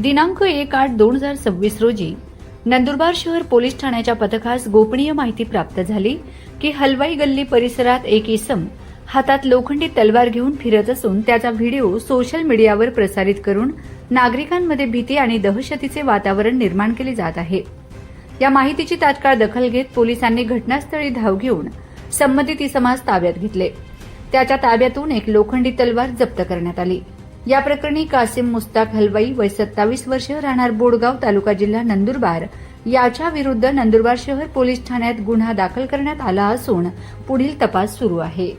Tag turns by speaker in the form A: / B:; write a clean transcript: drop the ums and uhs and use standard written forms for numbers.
A: दिनांक 1/8/2026 रोजी नंदुरबार शहर पोलीस ठाण्याच्या पथकास गोपनीय माहिती प्राप्त झाली की हलवाई गल्ली परिसरात एक इसम हातात लोखंडी तलवार घेऊन फिरत असून त्याचा व्हिडिओ सोशल मीडियावर प्रसारित करून नागरिकांमध्ये भीती आणि दहशतीचे वातावरण निर्माण केले जात आहे। या माहितीची तात्काळ दखल घेत पोलिसांनी घटनास्थळी धाव घेऊन संबंधित इसमास ताब्यात घेतले। त्याच्या ताब्यातून एक लोखंडी तलवार जप्त करण्यात आली। या प्रकरणी कासिम मुस्ताक हलवाई वय 27 वर्ष राहणार बोडगाव तालुका जिल्हा नंदुरबार याच्या विरुद्ध नंदुरबार शहर पोलीस ठाण्यात गुन्हा दाखल करण्यात आला असून पुढील तपास सुरू आहे।